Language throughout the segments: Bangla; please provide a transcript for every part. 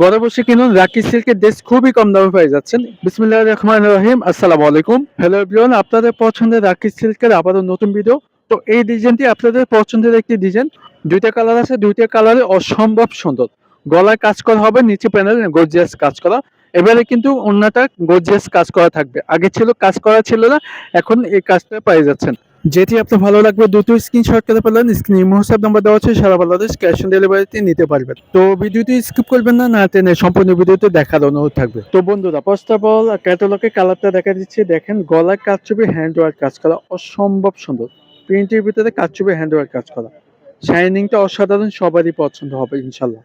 ঘরে বসে কিনুন রাকি সিল্কের ড্রেস খুবই কম দামে পেয়ে যাচ্ছেন। বিসমিল্লাহির রহমানির রহিম। আসসালামু আলাইকুম। হ্যালো এভরিওয়ান, আপনাদের পছন্দের রাকি সিল্কের আবারও নতুন ভিডিও। তো এই ডিজাইনটি আপনাদের পছন্দের একটি ডিজাইন। দুইটা কালার আছে, দুইটা কালারে অসম্ভব সুন্দর। গলায় কাজ করা হবে, নিচে প্যানেল গর্জিয়াস কাজ করা। এবারে কিন্তু ওড়নাটা গর্জিয়াস কাজ করা থাকবে। আগে ছিল কাজ করা ছিল না, এখন এই কাজটা পেয়ে যাচ্ছেন। যেটি আপনার ভালো লাগবে দ্রুত স্ক্রিনশট করে ফেলেন। স্ক্রিনে ইমো হোয়াটসঅ্যাপ নাম্বার দেওয়া আছে, সারা বাংলাদেশ ক্যাশ অন ডেলিভারিতে নিতে পারবেন। তো ভিডিওটি স্কিপ করবেন না, না টেনে সম্পূর্ণ ভিডিওতে দেখার অনুরোধ থাকবে। তো বন্ধুরা, ফার্স্ট অফ অল ক্যাটালগে কালারটা দেখা দিচ্ছি। দেখেন গলায় কাজ ছবি হ্যান্ড ওয়ার্ক কাজ করা অসম্ভব সুন্দর। প্রিন্টের ভিতরে কাজ ছবি হ্যান্ড ওয়ার্ক কাজ করা, শাইনিংটা অসাধারণ, সবারই পছন্দ হবে ইনশাল্লাহ।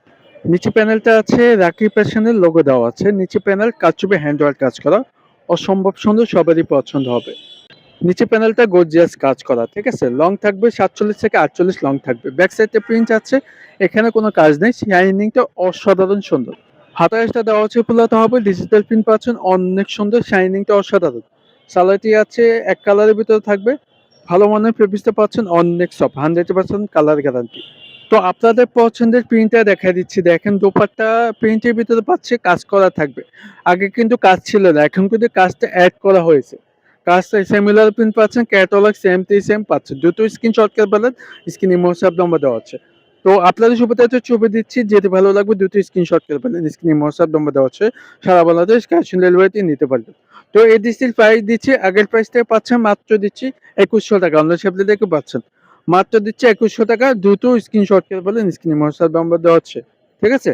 নিচে প্যানেলটা আছে রাকি ফ্যাশনের লোগো দেওয়া আছে। নিচে প্যানেল কাজ ছবি হ্যান্ড ওয়ার্ক কাজ করা অসম্ভব সুন্দর, সবারই পছন্দ হবে। নিচে প্যানেলটা গর্জিয়াস কাজ করা, ঠিক আছে। লং থাকবে 47 থেকে 48 লং থাকবে। ব্যাক সাইডে প্রিন্ট আছে, এখানে কোনো কাজ নেই। শাইনিংটা অসাধারণ সুন্দর। হাতাটা দেওয়া আছে ফুলাতে হবে, ডিজিটাল প্রিন্ট পাচ্ছেন, অনেক সুন্দর, শাইনিংটা অসাধারণ। সালোয়ারটি আছে এক কালারের ভিতরে থাকবে, ভালো মানের ফেব্রিক্সটা পাচ্ছেন, অনেক সফট, 100% কালার গ্যারান্টি। তো আপনাদের পছন্দের প্রিন্টটা দেখা দিচ্ছি। দেখেন দোপাট্টা প্রিন্টের ভিতরে পাচ্ছে, কাজ করা থাকবে। আগে কিন্তু কাজ ছিল না, এখন কিন্তু কাজটা অ্যাড করা হয়েছে। কাজটা সিমিলার প্রিন্ট পাচ্ছেন, ক্যাটালগ সেম টু সেম পাচ্ছেন। দুটো স্ক্রিনশট করে পেলেন, স্ক্রিনে হোয়াটসঅ্যাপ নাম্বার দেওয়া আছে। তো আপনাদের সুবিধাতে ছবি দিচ্ছি, যেটি ভালো লাগবে দুটো স্ক্রিনশট করে পেলেন, স্ক্রিনে হোয়াটসঅ্যাপ নাম্বার দেওয়া আছে। সারা বাংলাদেশ ক্যাশ অন ডেলিভারিতে নিতে পারবেন। তো এই ডিসটির প্রাইস দিচ্ছি, আগের প্রাইস থেকে পাচ্ছেন মাত্র দিচ্ছি 2100 টাকা। অন্য সাপ্লি থেকে পাচ্ছেন মাত্র দিচ্ছি 2100 টাকা। দ্রুত স্ক্রিনশট করে পেলেন, স্ক্রিনে হোয়াটসঅ্যাপ নাম্বার দেওয়া আছে, ঠিক আছে।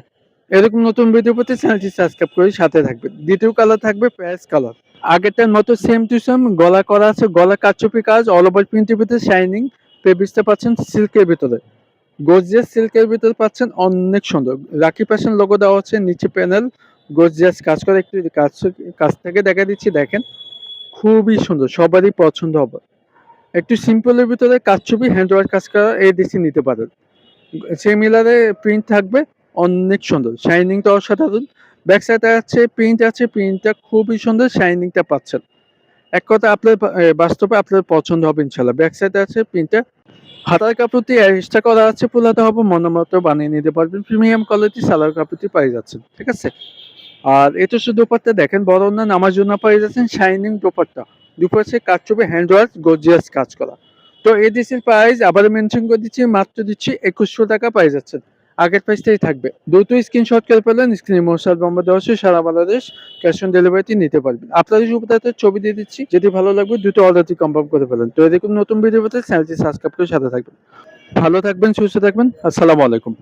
এরকম নতুন ভিডিও পেতে চ্যানেলটি সাবস্ক্রাইব করে সাথে থাকবেন। দ্বিতীয় কালার থাকবে প্যাস কালার, আগেরটার মতো সেম টু সেম গলা করা আছে, গলা কারচুপি কাজ, অল ওভার প্রিন্টের ভিতরে শাইনিং। ফেব্রিক্সটা পাচ্ছেন সিল্কের ভিতরে, গর্জিয়াস সিল্কের ভিতরে পাচ্ছেন, অনেক সুন্দর। রাখি ফ্যাশন লোগো দেওয়া আছে, নিচে প্যানেল গর্জিয়াস কাজ করে। একটু কাজ থেকে দেখা দিচ্ছি, দেখেন খুবই সুন্দর, সবারই পছন্দ হবে। একটু সিম্পলের ভিতরে কারচুপি হ্যান্ড ওয়ার্ক কাজ করা এই ডিসি নিতে পারেন। সেই মিলারে প্রিন্ট থাকবে, অনেক সুন্দর, শাইনিংটা অসাধারণ। ব্যাক সাইডে আছে প্রিন্ট আছে, প্রিন্টটা খুবই সুন্দর, শাইনিংটা পাচ্ছেন। এক কথা আপনার বাস্তবে আপনার পছন্দ হবে ইনশাল্লাহ। ব্যাক সাইডে আছে প্রিন্টটা। হাতার কাপড়টি এক্সট্রা করা আছে, পোলাতে হবে, মতো বানিয়ে নিতে পারবেন। প্রিমিয়াম কোয়ালিটি সালোয়ার কাপড়টি পেয়ে যাচ্ছেন, ঠিক আছে। আর এটা শুধু দোপাট্টা দেখেন, বড় না নামার জন্য পেয়ে যাচ্ছেন শাইনিং দোপাট্টা। দুপাশে কাজ চোপে হ্যান্ড ওয়ার্ক গর্জিয়াস কাজ করা। তো এই ডিসির প্রাইস আবার মেনশন করে দিচ্ছি, মাত্র দিচ্ছি 2100 টাকা পেয়ে যাচ্ছেন। আগের প্রাইসটাই থাকবে। দ্রুত স্ক্রিনশট করে পেলেন, স্ক্রিনে মোশাল নম্বর দেওয়া আছে, সারা বাংলাদেশ ক্যাশ অন ডেলিভারিতে নিতে পারবেন। আপনাদের সুবিধাতে ছবি দিয়ে দিচ্ছি, যদি ভালো লাগবে দ্রুত অর্ডারটি কনফার্ম করে ফেলেন। তো এরকম নতুন ভিডিও পেতে চ্যানেলটি সাবস্ক্রাইব করে সাথে থাকবেন। ভালো থাকবেন, সুস্থ থাকবেন। আসসালামু আলাইকুম।